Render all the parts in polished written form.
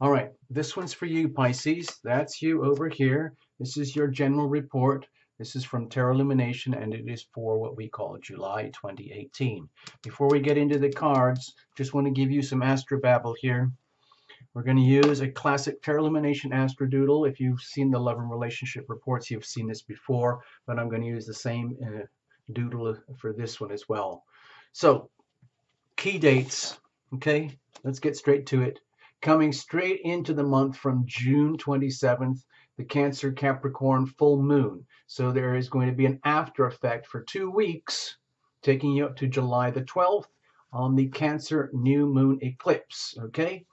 All right, this one's for you, Pisces. That's you over here. This is your general report. This is from Tarot Lumination, and it is for what we call July 2018. Before we get into the cards, just want to give you some astrobabble here. We're going to use a classic Tarot Lumination astrodoodle. If you've seen the love and relationship reports, you've seen this before, but I'm going to use the same doodle for this one as well. So, key dates, okay? Let's get straight to it. Coming straight into the month from June 27th, the Cancer Capricorn full moon. So there is going to be an after effect for 2 weeks, taking you up to July the 12th on the Cancer new moon eclipse, okay?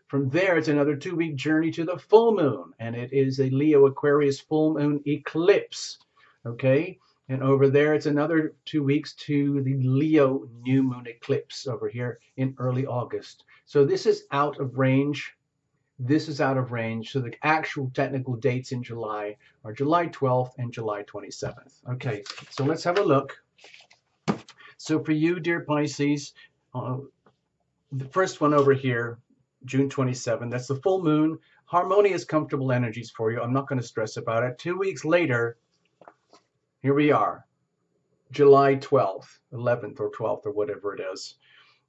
From there, it's another 2-week journey to the full moon, and it is a Leo Aquarius full moon eclipse, okay? And over there, it's another 2 weeks to the Leo new moon eclipse over here in early August. So this is out of range. This is out of range. So the actual technical dates in July are July 12th and July 27th. Okay, so let's have a look. So for you, dear Pisces, the first one over here, June 27th, that's the full moon. Harmonious, comfortable energies for you. I'm not going to stress about it. 2 weeks later, here we are, July 12th, 11th or 12th or whatever it is.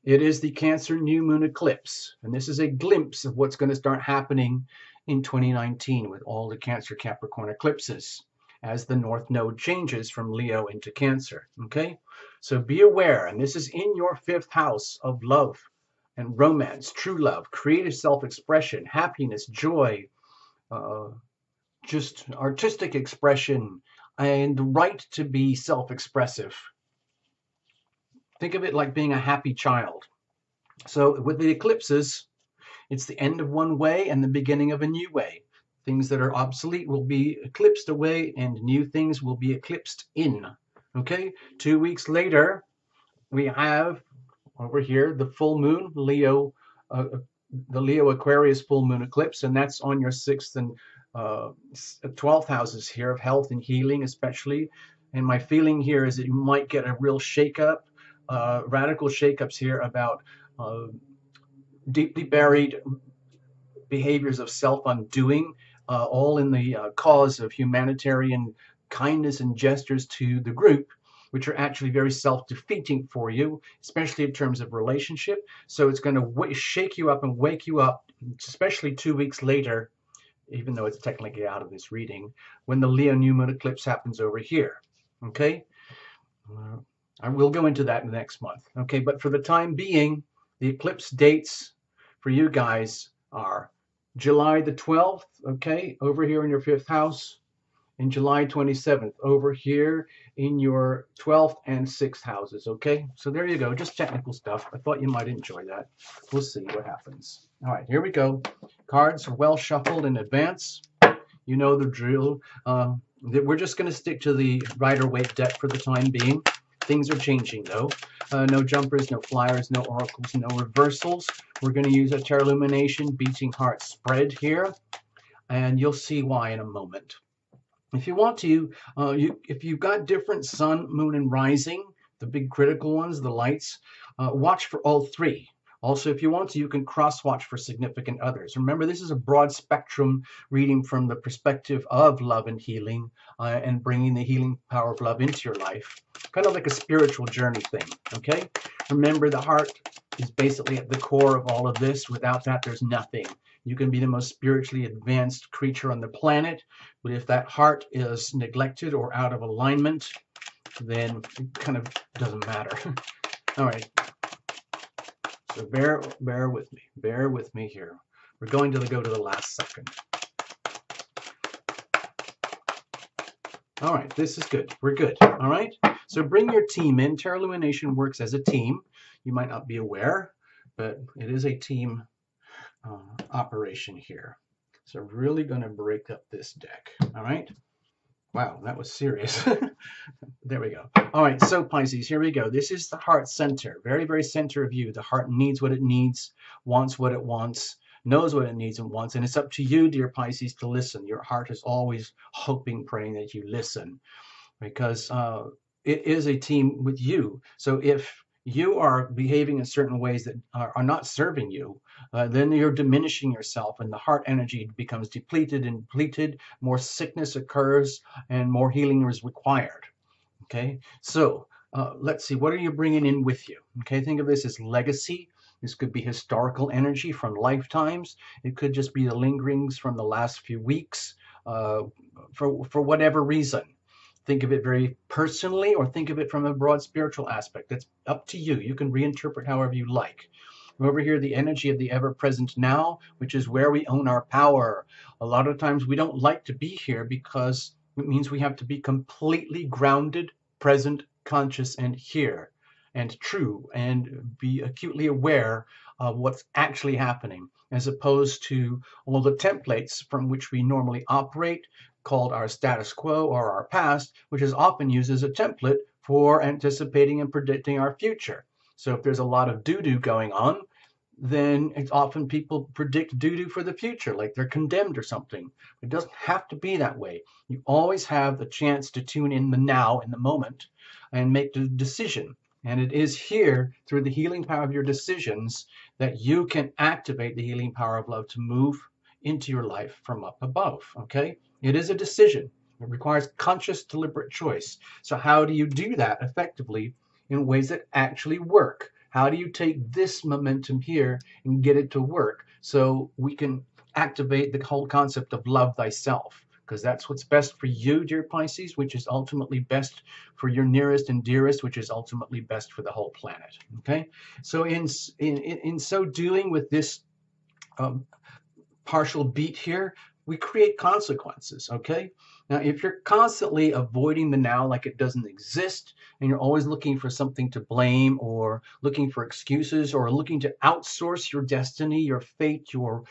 It is the Cancer new moon eclipse, and this is a glimpse of what's going to start happening in 2019 with all the Cancer Capricorn eclipses as the North Node changes from Leo into Cancer, okay? So be aware, and this is in your 5th house of love and romance, true love, creative self-expression, happiness, joy, just artistic expression, and the right to be self-expressive. Think of it like being a happy child. So with the eclipses, it's the end of one way and the beginning of a new way. Things that are obsolete will be eclipsed away and new things will be eclipsed in. Okay, 2 weeks later, we have over here the full moon, Leo, the Leo Aquarius full moon eclipse, and that's on your 6th and 12th houses here of health and healing, especially. And my feeling here is that you might get a real shakeup, radical shakeups here about deeply buried behaviors of self-undoing, all in the cause of humanitarian kindness and gestures to the group, which are actually very self-defeating for you, especially in terms of relationship. So it's going to shake you up and wake you up, especially 2 weeks later, even though it's technically out of this reading, when the Leo new moon eclipse happens over here. Okay? I will go into that in the next month. Okay, but for the time being, the eclipse dates for you guys are July the 12th, okay, over here in your 5th house, and July 27th over here in your 12th and 6th houses, okay? So there you go, just technical stuff. I thought you might enjoy that. We'll see what happens. All right, here we go. Cards are well shuffled in advance. You know the drill. We're just going to stick to the Rider-Waite deck for the time being. Things are changing, though. No jumpers, no flyers, no oracles, no reversals. We're going to use a Tarot Lumination Beating Heart spread here, and you'll see why in a moment. If you want to, if you've got different sun, moon, and rising, the big critical ones, the lights, watch for all three. Also, if you want to, you can cross-watch for significant others. Remember, this is a broad spectrum reading from the perspective of love and healing, and bringing the healing power of love into your life. Kind of like a spiritual journey thing, okay? Remember, the heart is basically at the core of all of this. Without that, there's nothing. You can be the most spiritually advanced creature on the planet, but if that heart is neglected or out of alignment, then it kind of doesn't matter. All right. So bear with me here. We're going to go to the last second. All right, this is good. We're good. All right. So bring your team in. Tarot Lumination works as a team. You might not be aware, but it is a team operation here. So really going to break up this deck. All right. Wow, that was serious. There we go. All right, so Pisces, here we go. This is the heart center, very, very center of you. The heart needs what it needs, wants what it wants, knows what it needs and wants, and it's up to you, dear Pisces, to listen. Your heart is always hoping, praying that you listen, because it is a team with you. So if you are behaving in certain ways that are not serving you, then you're diminishing yourself, and the heart energy becomes depleted and depleted. More sickness occurs, and more healing is required. Okay, so let's see, what are you bringing in with you? Okay, think of this as legacy. This could be historical energy from lifetimes. It could just be the lingerings from the last few weeks, uh, for whatever reason. Think of it very personally, or think of it from a broad spiritual aspect. That's up to you. You can reinterpret however you like. Over here, the energy of the ever-present now, which is where we own our power. A lot of times we don't like to be here because it means we have to be completely grounded, present, conscious, and here, and true, and be acutely aware of what's actually happening, as opposed to all the templates from which we normally operate, called our status quo or our past, which is often used as a template for anticipating and predicting our future. So if there's a lot of doo-doo going on, then it's often people predict doo-doo for the future, like they're condemned or something. It doesn't have to be that way. You always have the chance to tune in the now, in the moment, and make the decision. And it is here, through the healing power of your decisions, that you can activate the healing power of love to move into your life from up above, okay? It is a decision. It requires conscious, deliberate choice. So how do you do that effectively in ways that actually work? How do you take this momentum here and get it to work so we can activate the whole concept of love thyself? Because that's what's best for you, dear Pisces, which is ultimately best for your nearest and dearest, which is ultimately best for the whole planet. Okay, so in so doing, with this partial beat here, we create consequences. Okay, now if you're constantly avoiding the now like it doesn't exist, and you're always looking for something to blame, or looking for excuses, or looking to outsource your destiny, your fate, your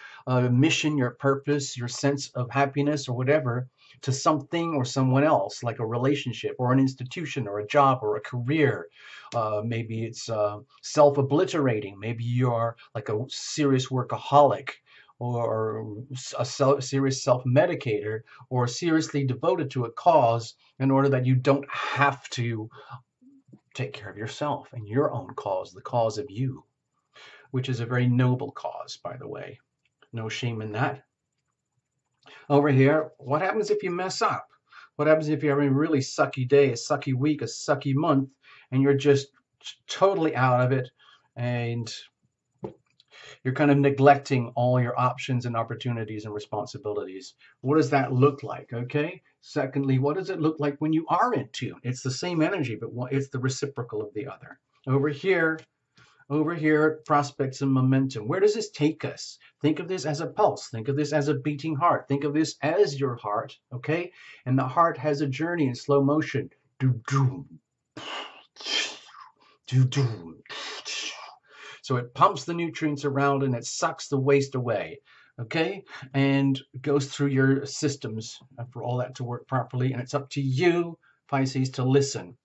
mission, your purpose, your sense of happiness, or whatever, to something or someone else, like a relationship or an institution or a job or a career. Maybe it's self-obliterating. Maybe you're like a serious workaholic, or a serious self-medicator, or seriously devoted to a cause, in order that you don't have to take care of yourself and your own cause, the cause of you, which is a very noble cause, by the way. No shame in that. Over here, what happens if you mess up? What happens if you're having a really sucky day, a sucky week, a sucky month, and you're just totally out of it, and you're kind of neglecting all your options and opportunities and responsibilities? What does that look like? Okay. Secondly, what does it look like when you are in tune? It's the same energy, but it's the reciprocal of the other. Over here, prospects and momentum. Where does this take us? Think of this as a pulse. Think of this as a beating heart. Think of this as your heart, okay? And the heart has a journey in slow motion. So it pumps the nutrients around and it sucks the waste away, okay? And goes through your systems for all that to work properly. And it's up to you, Pisces, to listen.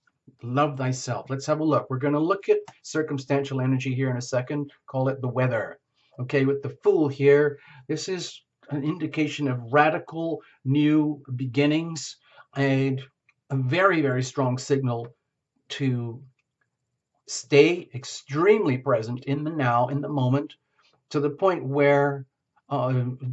Love thyself. Let's have a look. We're going to look at circumstantial energy here in a second. Call it the weather. Okay, with the Fool here, this is an indication of radical new beginnings, and a very, very strong signal to stay extremely present in the now, in the moment, to the point where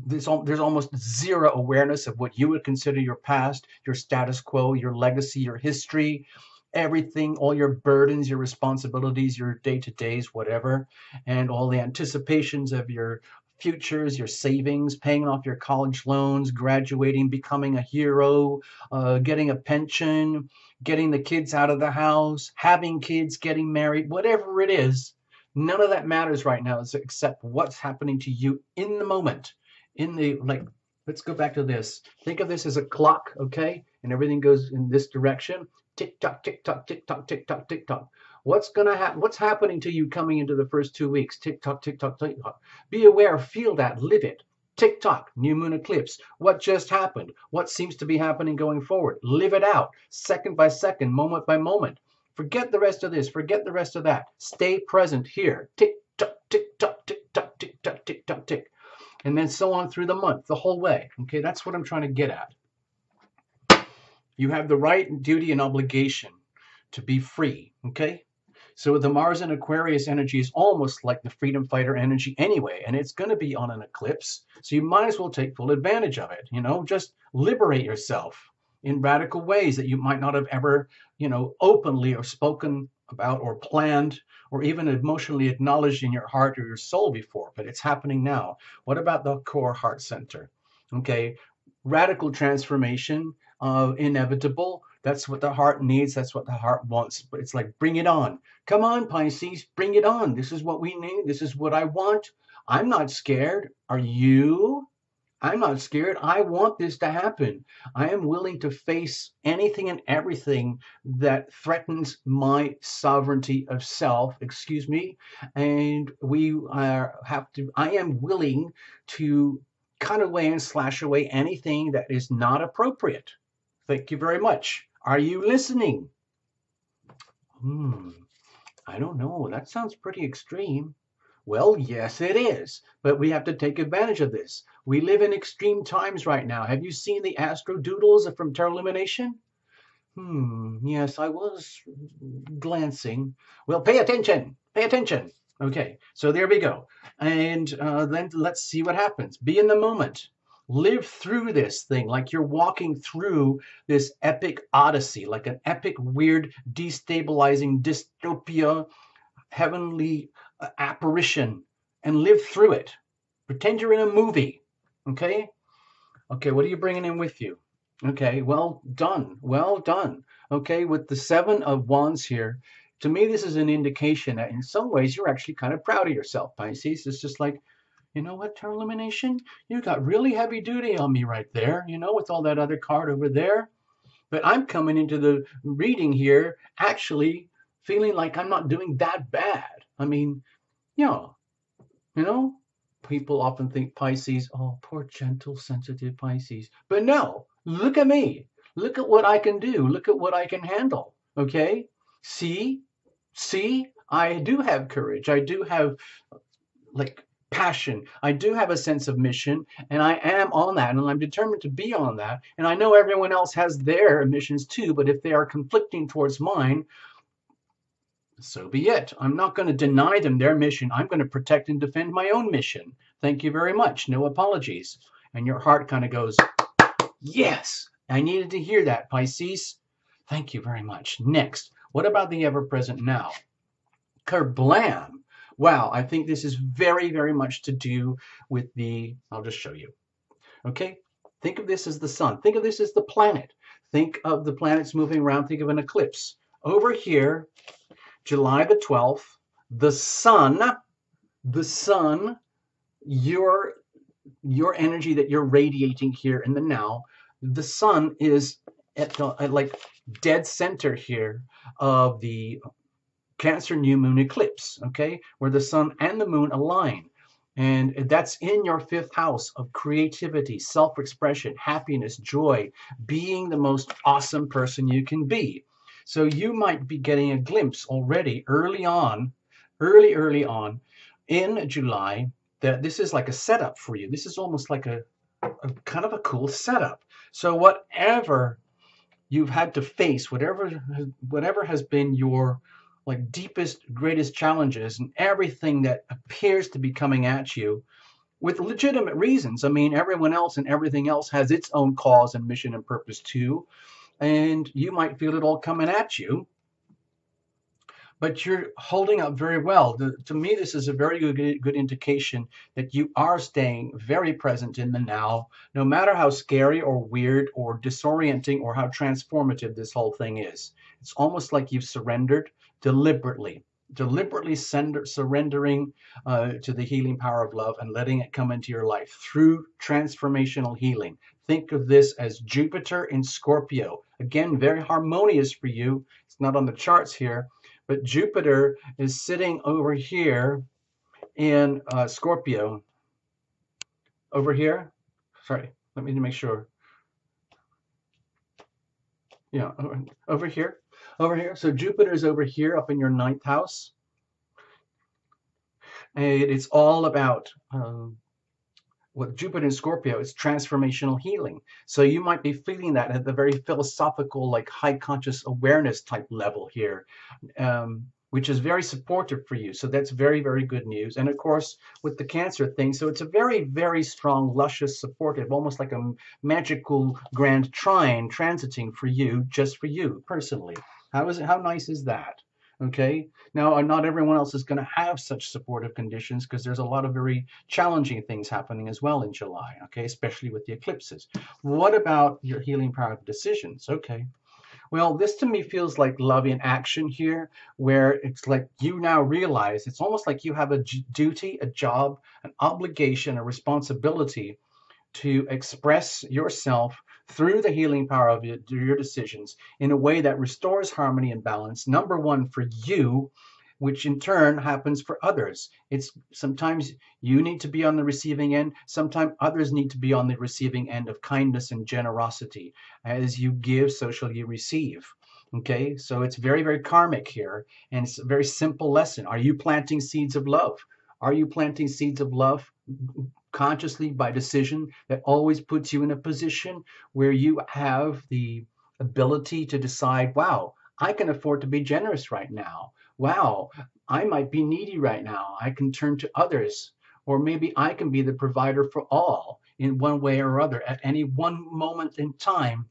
there's almost zero awareness of what you would consider your past, your status quo, your legacy, your history, everything, all your burdens, your responsibilities, your day-to-days, whatever, and all the anticipations of your futures, your savings, paying off your college loans, graduating, becoming a hero, getting a pension, getting the kids out of the house, having kids, getting married, whatever it is. None of that matters right now, except what's happening to you in the moment. Let's go back to this. Think of this as a clock, okay? And everything goes in this direction. Tick tock, tick tock, tick tock, tick tock, tick tock. What's happening to you coming into the first 2 weeks? Tick tock, tick tock, tick tock. Be aware, feel that, live it. Tick tock, new moon eclipse. What just happened? What seems to be happening going forward? Live it out, second by second, moment by moment. Forget the rest of this, forget the rest of that. Stay present here. Tick tock, tick tock, tick tock, tick tock, tick tock, tick. And then so on through the month, the whole way. Okay, that's what I'm trying to get at. You have the right, duty, and obligation to be free, okay? So the Mars in Aquarius energy is almost like the freedom fighter energy anyway, and it's going to be on an eclipse. So you might as well take full advantage of it. Just liberate yourself in radical ways that you might not have ever, openly or spoken about or planned or even emotionally acknowledged in your heart or your soul before, but it's happening now. What about the core heart center? Okay, radical transformation, inevitable. That's what the heart needs. That's what the heart wants. But it's like, bring it on. Come on, Pisces, bring it on. This is what we need. This is what I want. I'm not scared. Are you? I'm not scared. I want this to happen. I am willing to face anything and everything that threatens my sovereignty of self, excuse me. And I am willing to cut away and slash away anything that is not appropriate. Thank you very much. Are you listening? I don't know. That sounds pretty extreme. Well, yes, it is. But we have to take advantage of this. We live in extreme times right now. Have you seen the astro doodles from Lumination? Yes, I was glancing. Well, pay attention. Pay attention. Okay, so there we go. And then let's see what happens. Be in the moment. Live through this thing like you're walking through this epic odyssey, like an epic, weird, destabilizing dystopia, heavenly apparition, and live through it. Pretend you're in a movie. Okay? Okay, what are you bringing in with you? Okay, well done. Well done. Okay, with the 7 of Wands here, to me, this is an indication that in some ways you're actually kind of proud of yourself, Pisces. It's just like, you know what, Illumination? You got really heavy duty on me right there, with all that other card over there. But I'm coming into the reading here actually feeling like I'm not doing that bad. I mean, people often think Pisces, oh, poor, gentle, sensitive Pisces. But no, look at me. Look at what I can do. Look at what I can handle. Okay? See, I do have courage. I do have passion. I do have a sense of mission, and I am on that, and I'm determined to be on that. And I know everyone else has their missions too, but if they are conflicting towards mine, so be it. I'm not going to deny them their mission. I'm going to protect and defend my own mission. Thank you very much. No apologies. And your heart kind of goes, yes, I needed to hear that, Pisces. Thank you very much. Next, what about the ever-present now? Kerblam. Wow, I think this is very, very much to do with I'll just show you. Okay, think of this as the sun. Think of this as the planet. Think of the planets moving around. Think of an eclipse. Over here, July the 12th, the sun, your energy that you're radiating here in the now, the sun is at like dead center here of the Cancer new moon eclipse, okay, where the sun and the moon align. And that's in your 5th house of creativity, self-expression, happiness, joy, being the most awesome person you can be. So you might be getting a glimpse already early on in July that this is like a setup for you. This is almost like a kind of a cool setup. So whatever you've had to face, whatever has been your deepest, greatest challenges and everything that appears to be coming at you with legitimate reasons. I mean, everyone else and everything else has its own cause and mission and purpose too. And you might feel it all coming at you, but you're holding up very well. To me, this is a very good indication that you are staying very present in the now, no matter how scary or weird or disorienting or how transformative this whole thing is. It's almost like you've surrendered deliberately surrendering to the healing power of love and letting it come into your life through transformational healing. Think of this as Jupiter in Scorpio. Again, very harmonious for you. It's not on the charts here, but Jupiter is sitting over here in Scorpio. Over here. Sorry, let me make sure. Yeah, over here. Over here. So Jupiter is over here up in your 9th house. And it's all about what Jupiter in Scorpio is transformational healing. So you might be feeling that at the very philosophical, high conscious awareness type level here. which is very supportive for you. So that's very, very good news. And of course, with the Cancer thing, so it's a very, very strong, luscious, supportive, almost like a magical grand trine transiting for you, just for you personally. How is it? How nice is that? Okay. Now, not everyone else is going to have such supportive conditions because there's a lot of very challenging things happening as well in July. Okay, especially with the eclipses. What about your healing power of decisions? Okay. Well, this to me feels like love in action here, where it's like you now realize it's almost like you have a duty, a job, an obligation, a responsibility to express yourself through the healing power of your decisions in a way that restores harmony and balance. Number one, for you, which in turn happens for others. It's sometimes you need to be on the receiving end, sometimes others need to be on the receiving end of kindness and generosity. As you give, so shall you receive. Okay, so it's very, very karmic here, and it's a very simple lesson. Are you planting seeds of love? Are you planting seeds of love consciously by decision that always puts you in a position where you have the ability to decide, wow, I can afford to be generous right now. Wow, I might be needy right now. I can turn to others. Or maybe I can be the provider for all in one way or other at any one moment in time.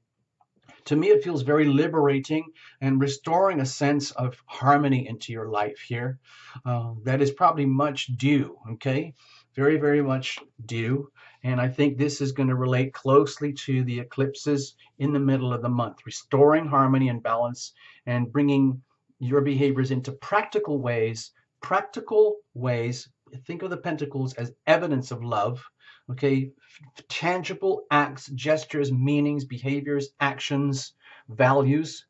To me, it feels very liberating and restoring a sense of harmony into your life here. That is probably much due, okay? Very, very much due. And I think this is going to relate closely to the eclipses in the middle of the month, restoring harmony and balance and bringing your behaviors into practical ways. Practical ways. Think of the pentacles as evidence of love, okay? Tangible acts, gestures, meanings, behaviors, actions, values,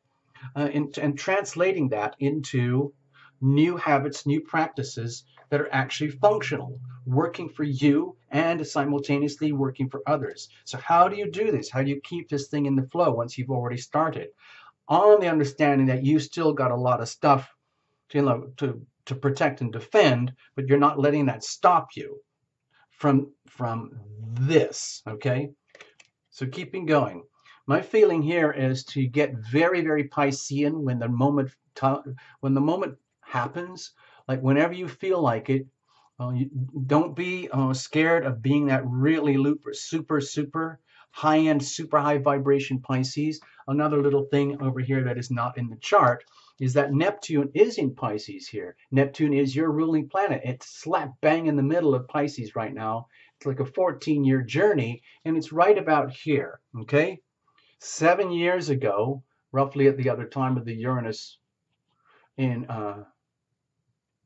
and translating that into new habits, new practices that are actually functional, working for you and simultaneously working for others. So how do you do this? How do you keep this thing in the flow once you've already started? On the understanding that you still got a lot of stuff to protect and defend, but you're not letting that stop you from this, okay? So keeping going. My feeling here is to get very, very Piscean when the moment happens, like whenever you feel like it. You don't be scared of being that really super high-end, super high vibration Pisces. Another little thing over here that is not in the chart is that Neptune is in Pisces here. Neptune is your ruling planet. It's slap bang in the middle of Pisces right now. It's like a 14-year journey, and it's right about here, okay? 7 years ago, roughly at the other time of the Uranus in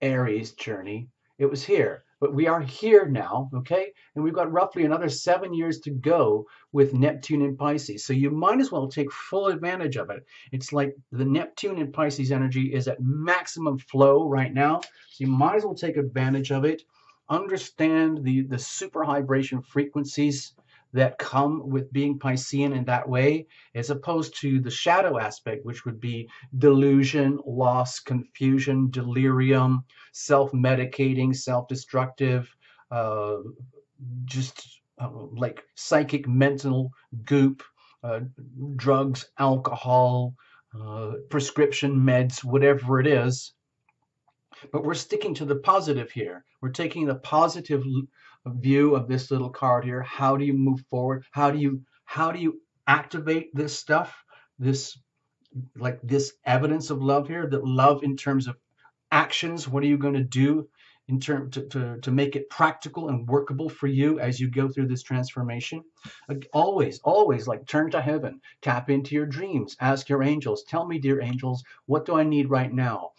Aries journey, it was here. But we are here now, okay? And we've got roughly another 7 years to go with Neptune in Pisces. So you might as well take full advantage of it. It's like the Neptune in Pisces energy is at maximum flow right now. So you might as well take advantage of it. Understand the super vibration frequencies that come with being Piscean in that way, as opposed to the shadow aspect, which would be delusion, loss, confusion, delirium, self-medicating, self-destructive, like psychic mental goop, drugs, alcohol, prescription meds, whatever it is. But we're sticking to the positive here. We're taking the positive view of this little card here. How do you move forward? How do you activate this stuff? This evidence of love here, that love in terms of actions. What are you going to do in term to make it practical and workable for you as you go through this transformation? Always, always like turn to heaven, tap into your dreams, ask your angels, tell me, dear angels, what do I need right now?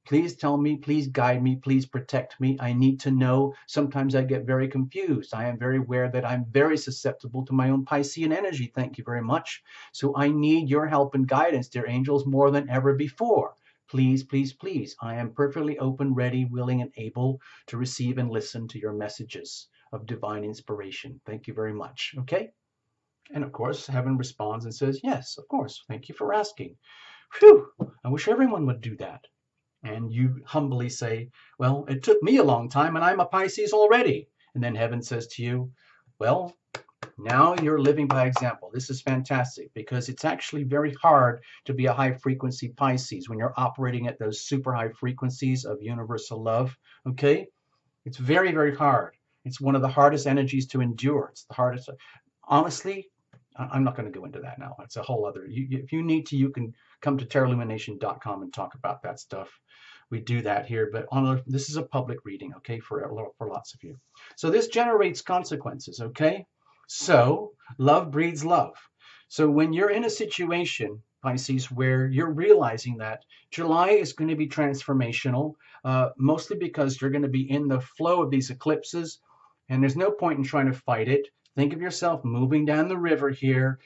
Please tell me, please guide me, please protect me. I need to know. Sometimes I get very confused. I am very aware that I'm very susceptible to my own Piscean energy. Thank you very much. So I need your help and guidance, dear angels, more than ever before. Please, please, please. I am perfectly open, ready, willing, and able to receive and listen to your messages of divine inspiration. Thank you very much. Okay? And of course, heaven responds and says, yes, of course. Thank you for asking. Phew, I wish everyone would do that. And you humbly say, well, it took me a long time and I'm a Pisces already. And then heaven says to you, well, Now you're living by example. This is fantastic because it's actually very hard to be a high frequency Pisces when you're operating at those super high frequencies of universal love. Okay? It's very, very hard. It's one of the hardest energies to endure. It's the hardest. Honestly, I'm not going to go into that now. It's a whole other. If you need to, you can come to terralumination.com and talk about that stuff. We do that here, but this is a public reading, okay, for lots of you. So this generates consequences, okay? So love breeds love. So when you're in a situation, Pisces, where you're realizing that July is going to be transformational, mostly because you're going to be in the flow of these eclipses, and there's no point in trying to fight it. Think of yourself moving down the river here,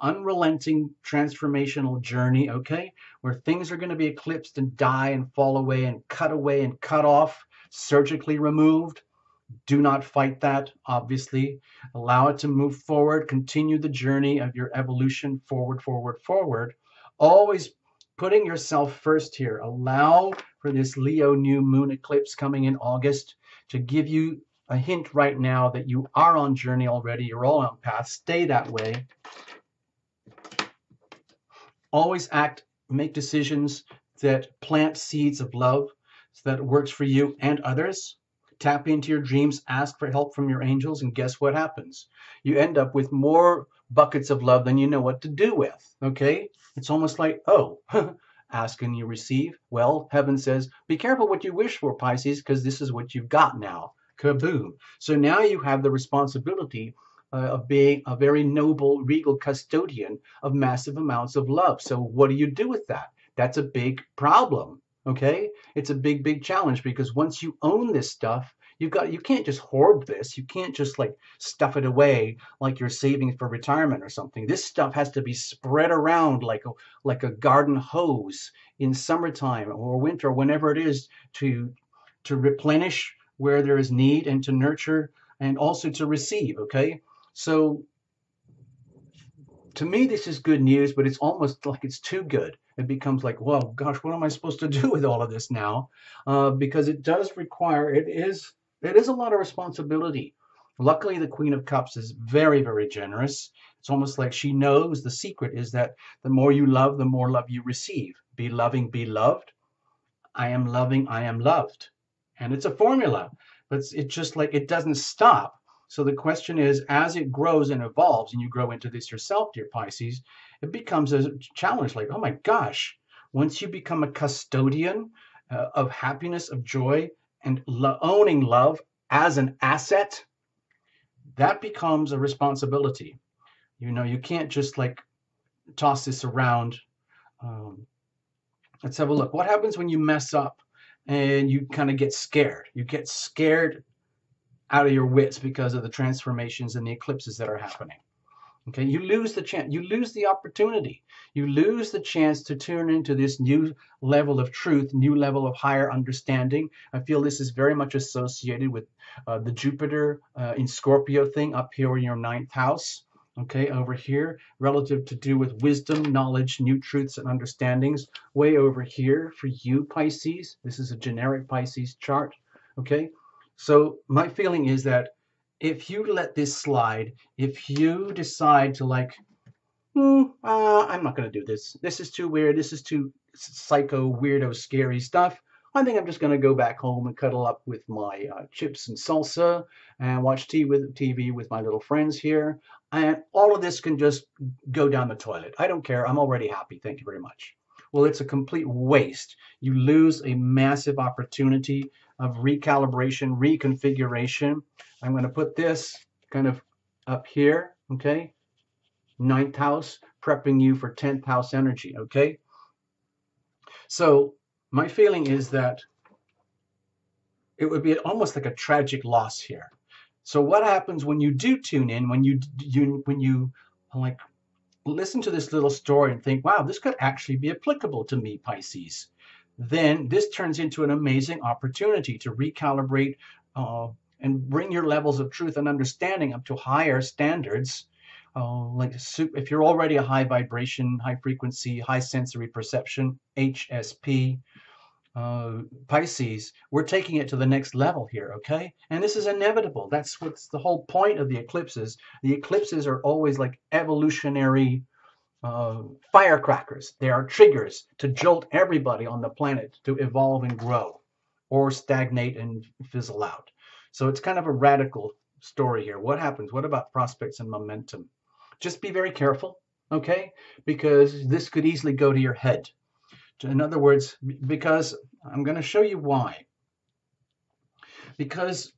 unrelenting transformational journey, okay, where things are going to be eclipsed and die and fall away and cut off, surgically removed. Do not fight that, obviously. Allow it to move forward. Continue the journey of your evolution forward, forward, forward. Always putting yourself first here. Allow for this Leo new moon eclipse coming in August to give you a hint right now that you are on journey already. You're all on path. Stay that way. Always make decisions that plant seeds of love so that it works for you and others. Tap into your dreams, ask for help from your angels, and guess what happens? You end up with more buckets of love than you know what to do with, okay? It's almost like, oh, ask and you receive. Well, heaven says, be careful what you wish for, Pisces, because this is what you've got now. Kaboom. So now you have the responsibility of being a very noble, regal custodian of massive amounts of love. So what do you do with that? That's a big problem. Okay, it's a big, big challenge because once you own this stuff, you can't just hoard this. You can't just like stuff it away like you're saving for retirement or something. This stuff has to be spread around like a garden hose in summertime or winter, whenever it is, to replenish where there is need and to nurture and also to receive. Okay, so to me, this is good news, but it's almost like it's too good. It becomes like, well, gosh, what am I supposed to do with all of this now? Because it does require, it is a lot of responsibility. Luckily, the Queen of Cups is very, very generous. It's almost like she knows the secret is that the more you love, the more love you receive. Be loving, be loved. I am loving, I am loved. And it's a formula, but it's just like it doesn't stop. So the question is, as it grows and evolves, and you grow into this yourself, dear Pisces, it becomes a challenge like, oh my gosh, once you become a custodian of happiness, of joy, and owning love as an asset, that becomes a responsibility. You know, you can't just like toss this around. Let's have a look. What happens when you mess up and you kind of get scared? You get scared out of your wits because of the transformations and the eclipses that are happening. Okay, you lose the chance, you lose the opportunity, you lose the chance to turn into this new level of truth, new level of higher understanding. I feel this is very much associated with the Jupiter in Scorpio thing up here in your ninth house. Okay, over here, relative to do with wisdom, knowledge, new truths and understandings. Way over here for you, Pisces. This is a generic Pisces chart. Okay, so my feeling is that if you let this slide, if you decide to like, I'm not going to do this. This is too weird. This is too psycho, weirdo, scary stuff. I think I'm just going to go back home and cuddle up with my chips and salsa and watch TV with my little friends here. And all of this can just go down the toilet. I don't care. I'm already happy. Thank you very much. Well, it's a complete waste. You lose a massive opportunity of recalibration, reconfiguration. I'm going to put this kind of up here, okay? Ninth house, prepping you for 10th house energy, okay? So my feeling is that it would be almost like a tragic loss here. So what happens when you do tune in, when you like listen to this little story and think, wow, this could actually be applicable to me, Pisces, then this turns into an amazing opportunity to recalibrate and bring your levels of truth and understanding up to higher standards. Like if you're already a high vibration, high frequency, high sensory perception, HSP, Pisces, we're taking it to the next level here, okay? And this is inevitable. That's what's the whole point of the eclipses. The eclipses are always like evolutionary firecrackers. They are triggers to jolt everybody on the planet to evolve and grow or stagnate and fizzle out. So it's kind of a radical story here. What happens? What about prospects and momentum? Just be very careful, okay? Because this could easily go to your head. In other words, because I'm going to show you why. Because,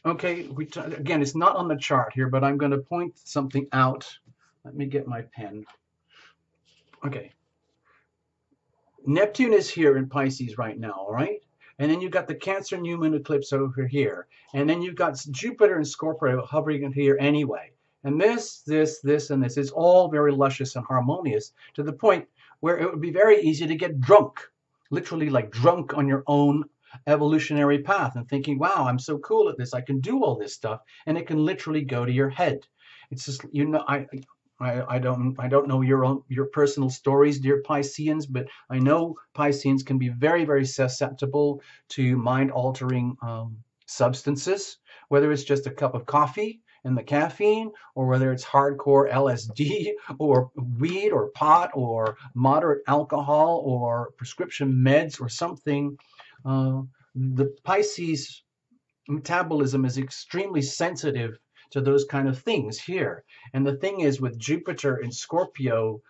okay, again, it's not on the chart here, but I'm going to point something out. Let me get my pen. Okay. Neptune is here in Pisces right now, all right? And then you've got the Cancer new moon eclipse over here. And then you've got Jupiter and Scorpio hovering here anyway. And this, and this is all very luscious and harmonious to the point where it would be very easy to get drunk, literally like drunk on your own evolutionary path and thinking, wow, I'm so cool at this. I can do all this stuff. And it can literally go to your head. It's just, you know, I don't know your personal stories, dear Pisceans, but I know Pisceans can be very, very susceptible to mind-altering substances, whether it's just a cup of coffee and the caffeine, or whether it's hardcore LSD or weed or pot or moderate alcohol or prescription meds or something. The Pisces metabolism is extremely sensitive to those kind of things here. And the thing is, with Jupiter and Scorpio,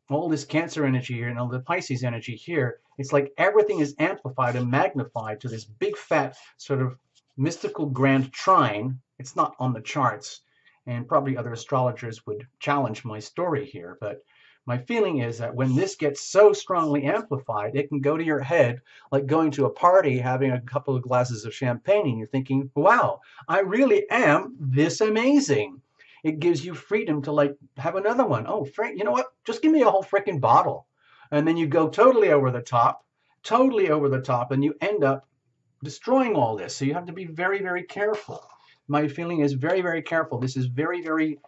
all this Cancer energy here and all the Pisces energy here, it's like everything is amplified and magnified to this big fat sort of mystical grand trine. It's not on the charts, and probably other astrologers would challenge my story here, but my feeling is that when this gets so strongly amplified, it can go to your head like going to a party, having a couple of glasses of champagne, and you're thinking, wow, I really am this amazing. It gives you freedom to like have another one. Oh, you know what? Just give me a whole freaking bottle. And then you go totally over the top, and you end up destroying all this. So you have to be very, very careful. My feeling is very, very careful. This is very, very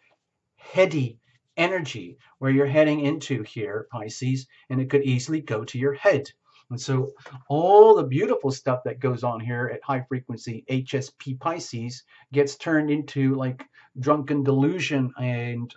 heady energy where you're heading into here, Pisces, and it could easily go to your head. And so all the beautiful stuff that goes on here at high frequency HSP Pisces gets turned into like drunken delusion and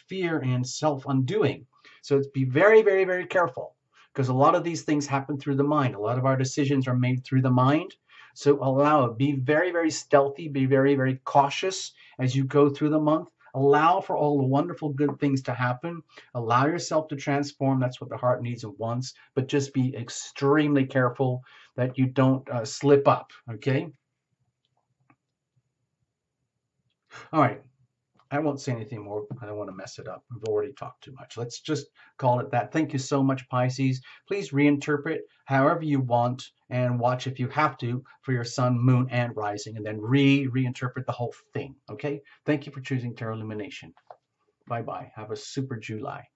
fear and self-undoing. So be very, very, very careful, because a lot of these things happen through the mind. A lot of our decisions are made through the mind. So allow it. Be very, very stealthy. Be very, very cautious as you go through the month. Allow for all the wonderful good things to happen. Allow yourself to transform. That's what the heart needs and wants. But just be extremely careful that you don't slip up, okay? All right. I won't say anything more. I don't want to mess it up. I've already talked too much. Let's just call it that. Thank you so much, Pisces. Please reinterpret however you want and watch if you have to for your sun, moon, and rising, and then reinterpret the whole thing, okay? Thank you for choosing Tarot Lumination. Bye-bye. Have a super July.